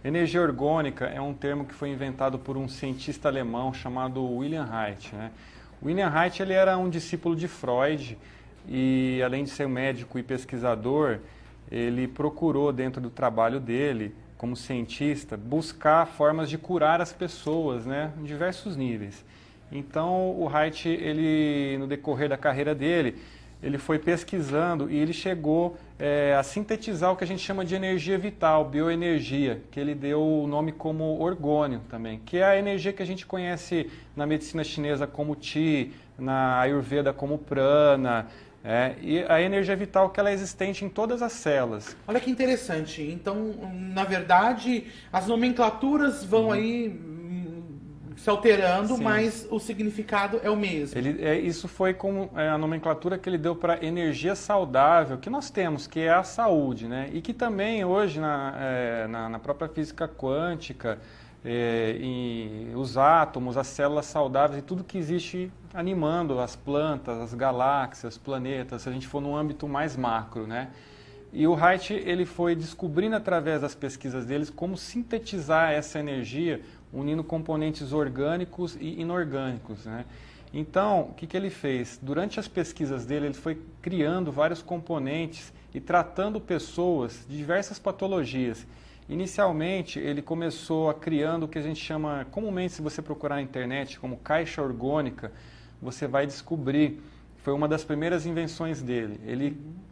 Energia orgânica é um termo que foi inventado por um cientista alemão chamado William Reich, né? William Reich ele era um discípulo de Freud e, além de ser médico e pesquisador, ele procurou, dentro do trabalho dele, como cientista, buscar formas de curar as pessoas, né, em diversos níveis. Então, o Reich, ele, no decorrer da carreira dele, ele foi pesquisando e ele chegou a sintetizar o que a gente chama de energia vital, bioenergia, que ele deu o nome como orgônio também, que é a energia que a gente conhece na medicina chinesa como Qi, na Ayurveda como Prana, e a energia vital que ela é existente em todas as células. Olha que interessante. Então, na verdade, as nomenclaturas vão aí se alterando, sim, mas o significado é o mesmo. Isso foi como a nomenclatura que ele deu para energia saudável que nós temos, que é a saúde, né? E que também hoje na própria física quântica, os átomos, as células saudáveis e tudo que existe animando as plantas, as galáxias, os planetas, se a gente for num âmbito mais macro, né? E o Reich ele foi descobrindo através das pesquisas deles como sintetizar essa energia unindo componentes orgânicos e inorgânicos, né? Então, o que ele fez? Durante as pesquisas dele, ele foi criando vários componentes e tratando pessoas de diversas patologias. Inicialmente, ele começou criando o que a gente chama, comumente, se você procurar na internet, como caixa orgânica, você vai descobrir, foi uma das primeiras invenções dele.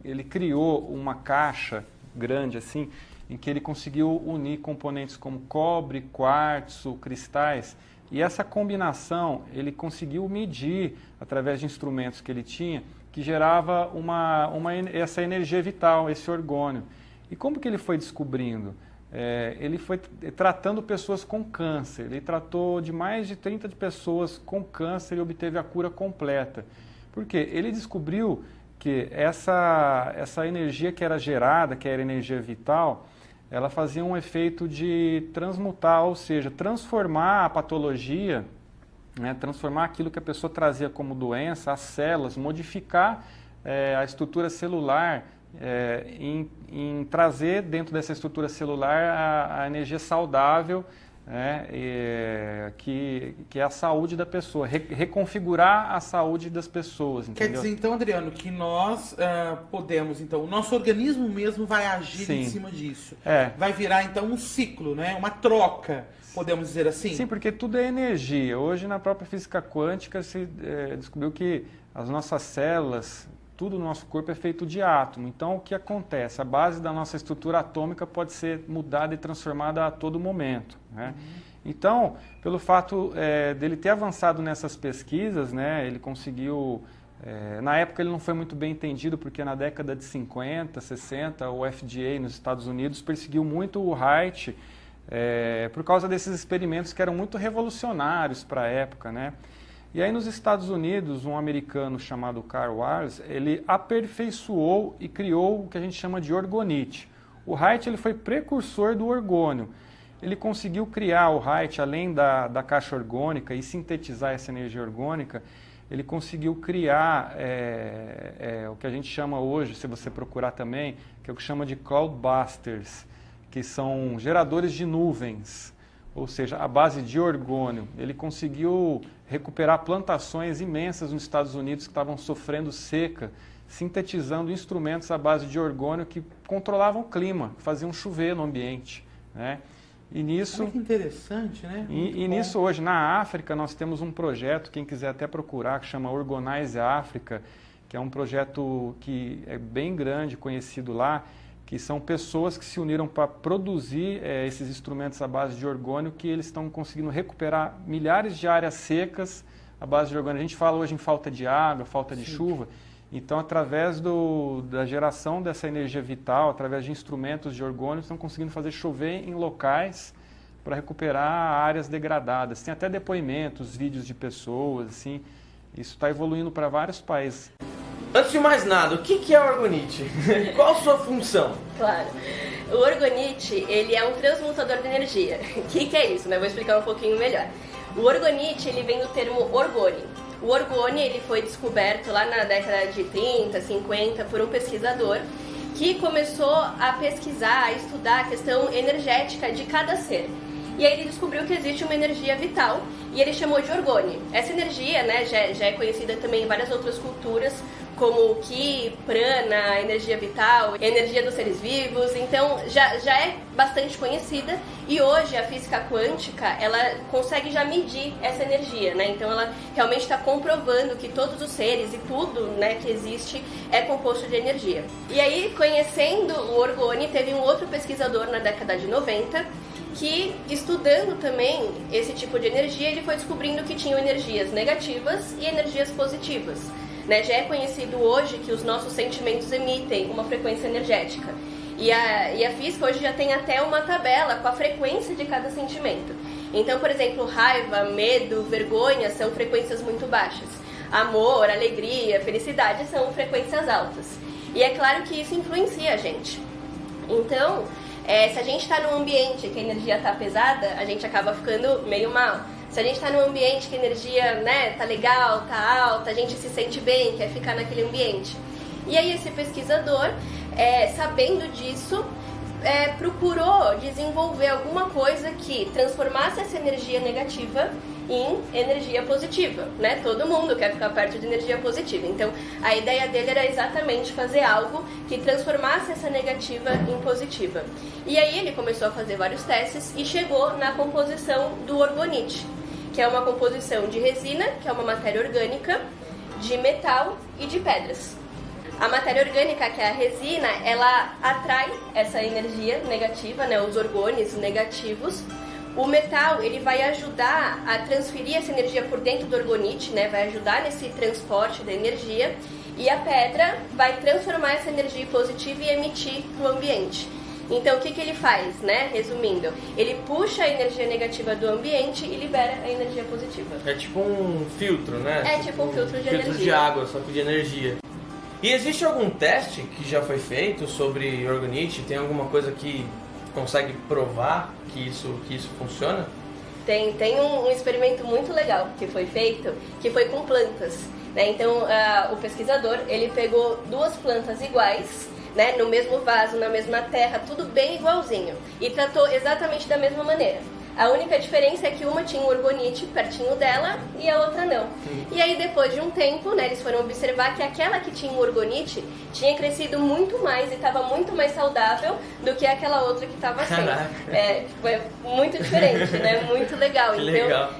Ele criou uma caixa grande assim, em que ele conseguiu unir componentes como cobre, quartzo, cristais, e essa combinação ele conseguiu medir, através de instrumentos que ele tinha, que gerava essa energia vital, esse orgônio. E como que ele foi descobrindo? Ele foi tratando pessoas com câncer, ele tratou de mais de 30 pessoas com câncer e obteve a cura completa. Por quê? Ele descobriu que essa energia que era gerada, que era energia vital, ela fazia um efeito de transmutar, ou seja, transformar a patologia, né, transformar aquilo que a pessoa trazia como doença, as células, modificar a estrutura celular, em trazer dentro dessa estrutura celular a energia saudável, que é a saúde da pessoa, reconfigurar a saúde das pessoas, entendeu? Quer dizer, então, Adriano, que nós podemos, então, o nosso organismo mesmo vai agir, sim, em cima disso. Vai virar, então, um ciclo, né? Uma troca, podemos dizer assim? Sim, porque tudo é energia. Hoje, na própria física quântica, se descobriu que as nossas células, tudo no nosso corpo é feito de átomo. Então, o que acontece? A base da nossa estrutura atômica pode ser mudada e transformada a todo momento, né? Então, pelo fato dele ter avançado nessas pesquisas, né, ele conseguiu... na época ele não foi muito bem entendido, porque na década de 50, 60, o FDA nos Estados Unidos perseguiu muito o Reich por causa desses experimentos que eram muito revolucionários para a época, né? E aí nos Estados Unidos, um americano chamado Carl Wallace, ele aperfeiçoou e criou o que a gente chama de orgonite. O Reich ele foi precursor do orgônio. Ele conseguiu criar, o Reich, além da caixa orgânica e sintetizar essa energia orgânica, ele conseguiu criar o que a gente chama hoje, se você procurar também, que é o que chama de cloudbusters, que são geradores de nuvens. Ou seja, a base de orgônio. Ele conseguiu recuperar plantações imensas nos Estados Unidos que estavam sofrendo seca, sintetizando instrumentos à base de orgônio que controlavam o clima, faziam chover no ambiente, né? E nisso, olha que interessante, né? E nisso hoje, na África, nós temos um projeto, quem quiser até procurar, que chama Orgonize África, que é um projeto que é bem grande, conhecido lá, que são pessoas que se uniram para produzir esses instrumentos à base de orgônio, que eles estão conseguindo recuperar milhares de áreas secas à base de orgônio. A gente fala hoje em falta de água, falta de chuva. Então, através da geração dessa energia vital, através de instrumentos de orgônio, estão conseguindo fazer chover em locais para recuperar áreas degradadas. Tem até depoimentos, vídeos de pessoas, assim. Isso está evoluindo para vários países. Antes de mais nada, o que é a orgonite? Qual a sua função? Claro. O orgonite, ele é um transmutador de energia. O que é isso, né? Vou explicar um pouquinho melhor. O orgonite, ele vem do termo orgone. O orgone, ele foi descoberto lá na década de 30, 50 por um pesquisador que começou a pesquisar, a estudar a questão energética de cada ser. E aí ele descobriu que existe uma energia vital e ele chamou de Orgone. Essa energia, né, já é conhecida também em várias outras culturas, como o Ki, Prana, energia vital, energia dos seres vivos. Então já é bastante conhecida e hoje a física quântica ela consegue já medir essa energia, né? Então ela realmente está comprovando que todos os seres e tudo, né, que existe é composto de energia. E aí, conhecendo o Orgone, teve um outro pesquisador na década de 90 que, estudando também esse tipo de energia, ele foi descobrindo que tinham energias negativas e energias positivas. Né? Já é conhecido hoje que os nossos sentimentos emitem uma frequência energética. E a física hoje já tem até uma tabela com a frequência de cada sentimento. Então, por exemplo, raiva, medo, vergonha são frequências muito baixas. Amor, alegria, felicidade são frequências altas. E é claro que isso influencia a gente. Então, se a gente está num ambiente que a energia está pesada, a gente acaba ficando meio mal. Se a gente está num ambiente que a energia, né, tá legal, tá alta, a gente se sente bem, quer ficar naquele ambiente. E aí esse pesquisador, sabendo disso, procurou desenvolver alguma coisa que transformasse essa energia negativa em energia positiva, né? Todo mundo quer ficar perto de energia positiva. Então, a ideia dele era exatamente fazer algo que transformasse essa negativa em positiva. E aí ele começou a fazer vários testes e chegou na composição do orgonite, que é uma composição de resina, que é uma matéria orgânica, de metal e de pedras. A matéria orgânica, que é a resina, ela atrai essa energia negativa, né, os orgônios negativos. O metal, ele vai ajudar a transferir essa energia por dentro do orgonite, né, vai ajudar nesse transporte da energia. E a pedra vai transformar essa energia positiva e emitir para o ambiente. Então, o que ele faz, né? Resumindo, ele puxa a energia negativa do ambiente e libera a energia positiva. É tipo um filtro, né? É tipo um filtro de energia. Filtro de água, só que de energia. E existe algum teste que já foi feito sobre orgonite? Tem alguma coisa que consegue provar que isso funciona? Tem um experimento muito legal que foi feito, que foi com plantas. Né? Então, o pesquisador, ele pegou duas plantas iguais, né, no mesmo vaso, na mesma terra, tudo bem igualzinho, e tratou exatamente da mesma maneira. A única diferença é que uma tinha um orgonite pertinho dela e a outra não. E aí, depois de um tempo, né, eles foram observar que aquela que tinha um orgonite tinha crescido muito mais e estava muito mais saudável do que aquela outra que estava sem. Foi muito diferente, né? Muito legal. Que então, legal.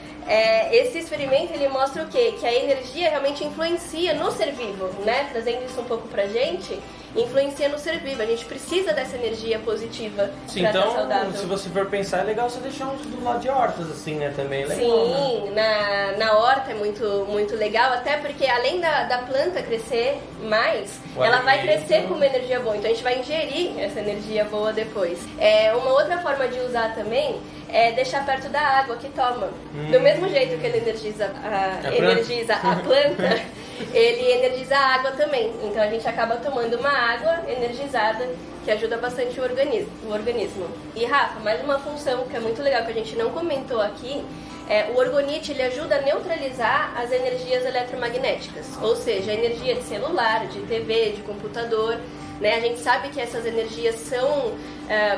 Esse experimento ele mostra o quê? Que a energia realmente influencia no ser vivo, né? Trazendo isso um pouco pra gente, influencia no ser vivo. A gente precisa dessa energia positiva para estar saudável. Então, se você for pensar, é legal você deixar uns do lado de hortas, assim, né? Também é legal. Sim, né? na horta é muito legal, até porque além da planta crescer mais, ela vai crescer com uma energia boa. Então a gente vai ingerir essa energia boa depois. Uma outra forma de usar também é deixar perto da água que toma. Do mesmo jeito que ele energiza a planta, ele energiza a água também. Então a gente acaba tomando uma água energizada que ajuda bastante o organismo. E Rafa, mais uma função que é muito legal que a gente não comentou aqui, o orgonite ele ajuda a neutralizar as energias eletromagnéticas, ou seja, a energia de celular, de TV, de computador. Né? A gente sabe que essas energias são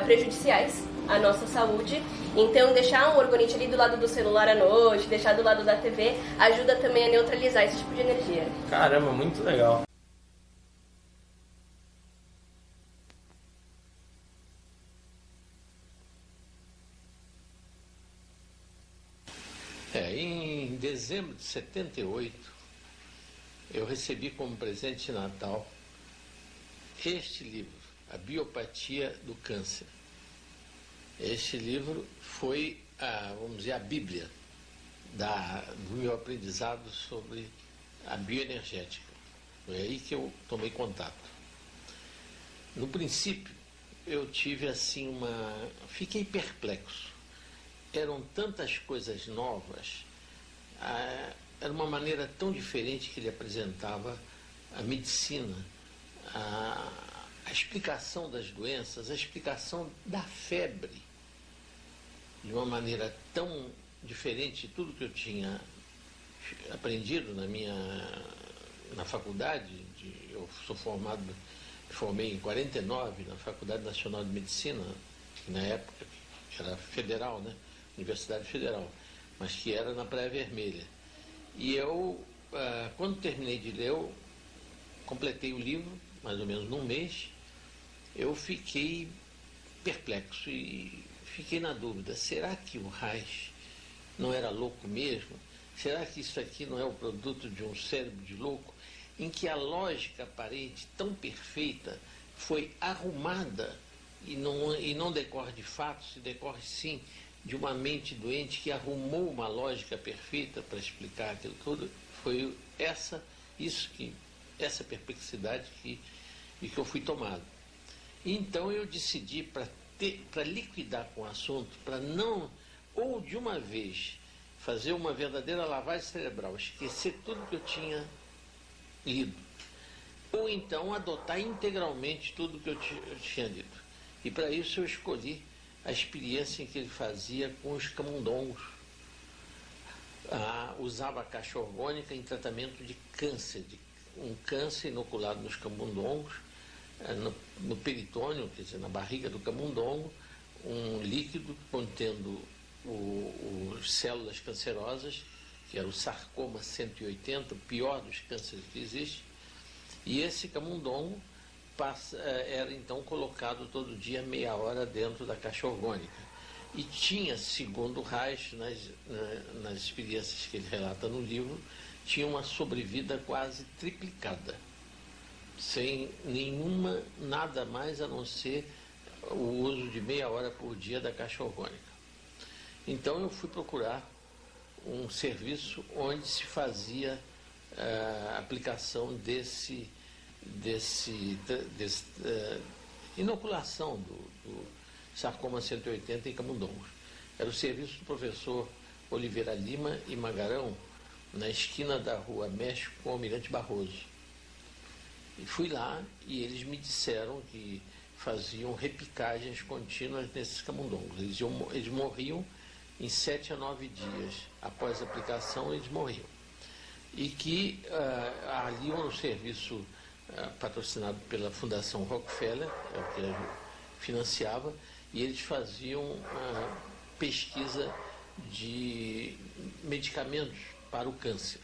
prejudiciais à nossa saúde, então deixar um orgonite ali do lado do celular à noite, deixar do lado da TV, ajuda também a neutralizar esse tipo de energia. Caramba, muito legal. Em dezembro de 78, eu recebi como presente de Natal este livro, A Biopatia do Câncer. Este livro foi, vamos dizer, a Bíblia do meu aprendizado sobre a bioenergética. Foi aí que eu tomei contato. No princípio, eu tive assim fiquei perplexo. Eram tantas coisas novas, era uma maneira tão diferente que ele apresentava a medicina, a explicação das doenças, a explicação da febre, de uma maneira tão diferente de tudo que eu tinha aprendido na faculdade. Eu sou formado formei em 49 na Faculdade Nacional de Medicina, que na época era federal, né? Universidade Federal, mas que era na Praia Vermelha. E eu, quando terminei de ler, eu completei o livro, mais ou menos num mês. Eu fiquei perplexo e fiquei na dúvida, será que o Reich não era louco mesmo? Será que isso aqui não é o produto de um cérebro de louco, em que a lógica aparente tão perfeita foi arrumada e não decorre de fatos, se decorre sim de uma mente doente que arrumou uma lógica perfeita para explicar aquilo tudo? Foi essa perplexidade que eu fui tomado. Então eu decidi, para liquidar com o assunto, para não, ou de uma vez, fazer uma verdadeira lavagem cerebral, esquecer tudo que eu tinha lido, ou então adotar integralmente tudo que eu tinha lido. E para isso eu escolhi a experiência em que ele fazia com os camundongos. Usava a caixa orgânica em tratamento de câncer, um câncer inoculado nos camundongos, no peritônio, quer dizer, na barriga do camundongo, um líquido contendo as células cancerosas, que era o sarcoma 180, o pior dos cânceres que existe, e esse camundongo era então colocado todo dia meia hora dentro da caixa orgânica. E tinha, segundo Reich, nas experiências que ele relata no livro, tinha uma sobrevida quase triplicada, sem nada mais a não ser o uso de meia hora por dia da caixa orgânica. Então eu fui procurar um serviço onde se fazia a aplicação desse inoculação do sarcoma 180 em camundongos. Era o serviço do professor Oliveira Lima e Magarão, na esquina da rua México com o Almirante Barroso. E fui lá e eles me disseram que faziam repicagens contínuas nesses camundongos. Eles morriam em 7 a 9 dias. Após a aplicação, eles morriam. E que ali um serviço patrocinado pela Fundação Rockefeller, que financiava, e eles faziam pesquisa de medicamentos para o câncer.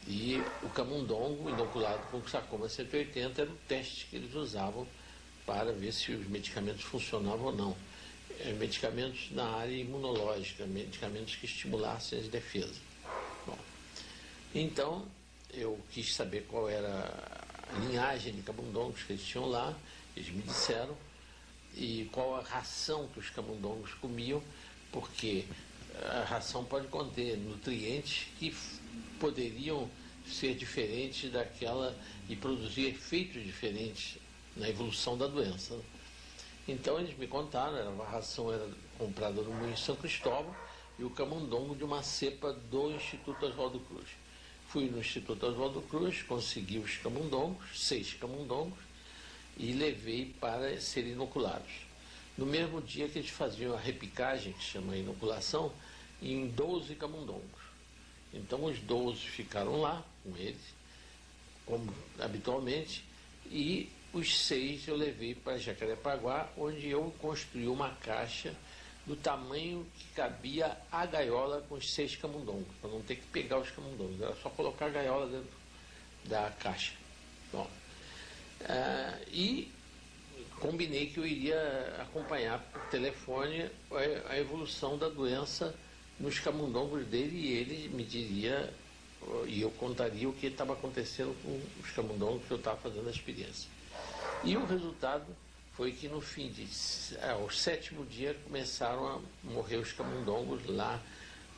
E o camundongo inoculado com sarcoma 180 era o teste que eles usavam para ver se os medicamentos funcionavam ou não. Medicamentos na área imunológica, medicamentos que estimulassem as defesas. Bom, então eu quis saber qual era a linhagem de camundongos que eles tinham lá, eles me disseram, e qual a ração que os camundongos comiam, porque a ração pode conter nutrientes que poderiam ser diferentes daquela e produzir efeitos diferentes na evolução da doença. Então eles me contaram, a ração era comprada no Moinho São Cristóvão e o camundongo de uma cepa do Instituto Oswaldo Cruz. Fui no Instituto Oswaldo Cruz, consegui os camundongos, 6 camundongos, e levei para serem inoculados. No mesmo dia que eles faziam a repicagem, que se chama inoculação, em 12 camundongos. Então os 12 ficaram lá com eles, como habitualmente, e os 6 eu levei para Jacarepaguá, onde eu construí uma caixa do tamanho que cabia a gaiola com os 6 camundongos, para não ter que pegar os camundongos, era só colocar a gaiola dentro da caixa. Bom, e combinei que eu iria acompanhar por telefone a evolução da doença nos camundongos dele, e ele me diria, e eu contaria o que estava acontecendo com os camundongos que eu estava fazendo a experiência. E o resultado foi que no fim ao 7º dia começaram a morrer os camundongos lá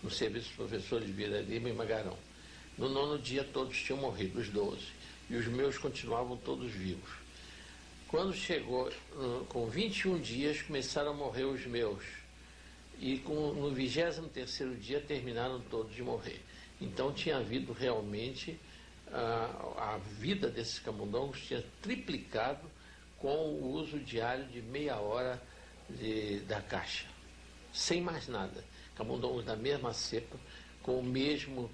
no serviço do professor Oliveira Lima e Magarão. No 9º dia todos tinham morrido, os 12, e os meus continuavam todos vivos. Quando chegou com 21 dias começaram a morrer os meus, e no 23º dia terminaram todos de morrer. Então tinha havido realmente, a vida desses camundongos tinha triplicado com o uso diário de meia hora da caixa, sem mais nada. Camundongos da mesma cepa, com o mesmo,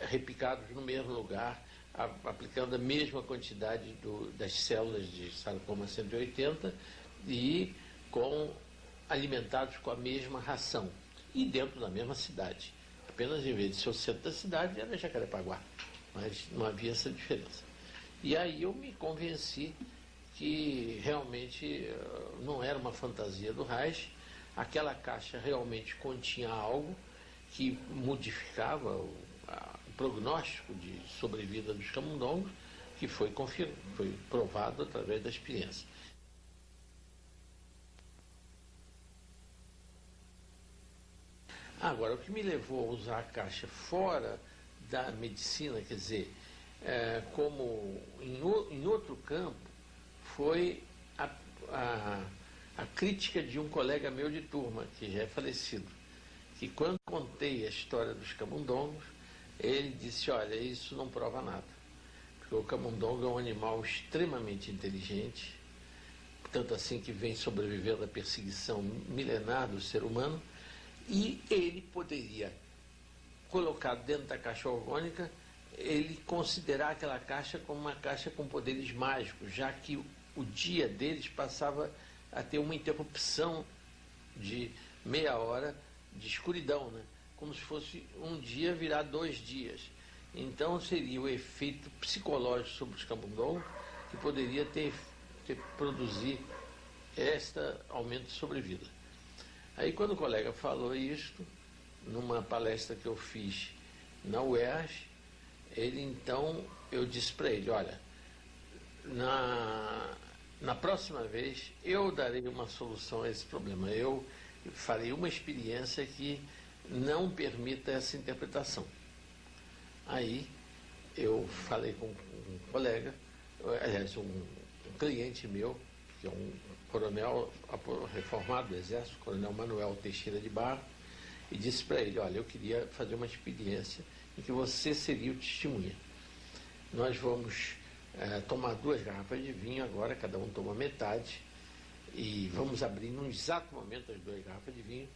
repicados no mesmo lugar, aplicando a mesma quantidade das células de sarcoma 180 e alimentados com a mesma ração e dentro da mesma cidade. Apenas em vez de ser o centro da cidade era Jacarepaguá, mas não havia essa diferença. E aí eu me convenci que realmente não era uma fantasia do Reich, aquela caixa realmente continha algo que modificava o prognóstico de sobrevida dos camundongos, que foi provado através da experiência. Agora, o que me levou a usar a caixa fora da medicina, quer dizer, como em outro campo, foi a crítica de um colega meu de turma, que já é falecido, que quando contei a história dos camundongos, ele disse, olha, isso não prova nada, porque o camundongo é um animal extremamente inteligente, tanto assim que vem sobrevivendo à perseguição milenar do ser humano, e ele poderia, colocado dentro da caixa orgânica, ele considerar aquela caixa como uma caixa com poderes mágicos, já que o dia deles passava a ter uma interrupção de meia hora de escuridão, né? Como se fosse um dia virar 2 dias. Então seria o efeito psicológico sobre os camundongos que poderia produzir este aumento de sobrevida. Aí quando o colega falou isto, numa palestra que eu fiz na UERJ, eu disse para ele, olha, na próxima vez eu darei uma solução a esse problema. Eu farei uma experiência que não permita essa interpretação. Aí eu falei com um colega, aliás, um cliente meu, que é um coronel reformado do Exército, coronel Manuel Teixeira de Barro, e disse para ele, olha, eu queria fazer uma experiência em que você seria o testemunha. Nós vamos tomar 2 garrafas de vinho agora, cada um toma metade, e vamos abrir num exato momento as 2 garrafas de vinho.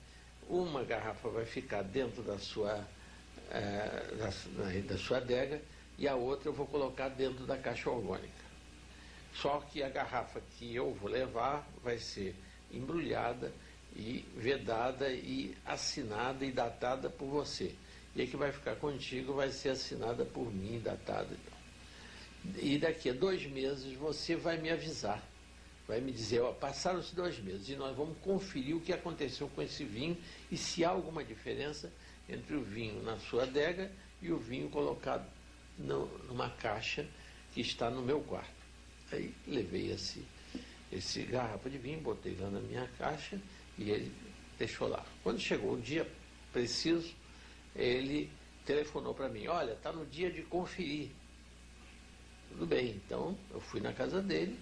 Uma garrafa vai ficar dentro da sua adega e a outra eu vou colocar dentro da caixa orgânica. Só que a garrafa que eu vou levar vai ser embrulhada e vedada e assinada e datada por você. E a que vai ficar contigo vai ser assinada por mim, datada e tal. E daqui a 2 meses você vai me avisar, vai me dizer, ó, passaram-se 2 meses e nós vamos conferir o que aconteceu com esse vinho e se há alguma diferença entre o vinho na sua adega e o vinho colocado numa caixa que está no meu quarto. Aí levei esse garrafa de vinho, botei lá na minha caixa e ele deixou lá. Quando chegou o dia preciso, ele telefonou para mim, olha, está no dia de conferir. Tudo bem, então eu fui na casa dele,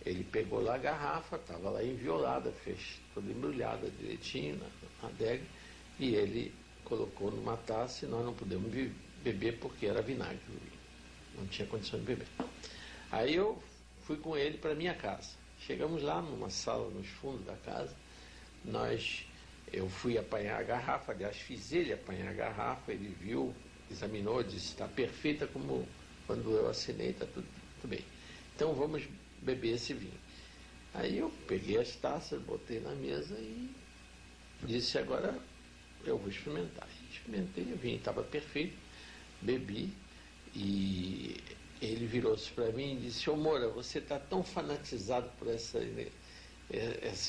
ele pegou lá a garrafa, estava lá enviolada, fez toda embrulhada direitinho na adega, e ele colocou numa taça e nós não pudemos beber porque era vinagre, não tinha condição de beber. Aí eu fui com ele para minha casa. Chegamos lá numa sala nos fundos da casa, eu fui apanhar a garrafa, aliás, fiz ele apanhar a garrafa, ele viu, examinou, disse, está perfeita como quando eu assinei, está tudo bem. Então vamos beber esse vinho. Aí eu peguei as taças, botei na mesa e disse, agora eu vou experimentar. Experimentei, o vinho estava perfeito, bebi e ele virou-se para mim e disse, ô Moura, você está tão fanatizado por essa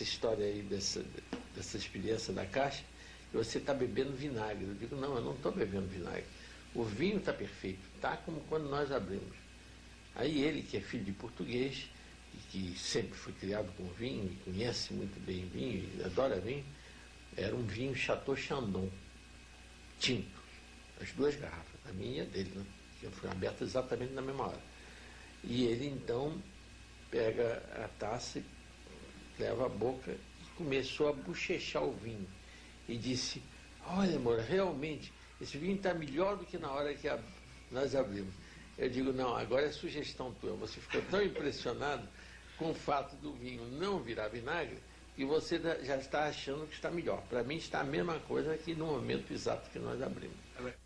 história aí, dessa experiência da caixa, que você está bebendo vinagre. Eu digo, não, eu não estou bebendo vinagre. O vinho está perfeito, está como quando nós abrimos. Aí ele, que é filho de português, e que sempre foi criado com vinho, e conhece muito bem vinho, e adora vinho, era um vinho Chateau Chandon, tinto, as 2 garrafas, a minha e a dele, né? Que foi aberta exatamente na mesma hora. E ele então pega a taça, leva a boca e começou a bochechar o vinho. E disse, olha, amor, realmente, esse vinho está melhor do que na hora que nós abrimos. Eu digo, não, agora é sugestão tua. Você ficou tão impressionado com o fato do vinho não virar vinagre que você já está achando que está melhor. Para mim está a mesma coisa que no momento exato que nós abrimos.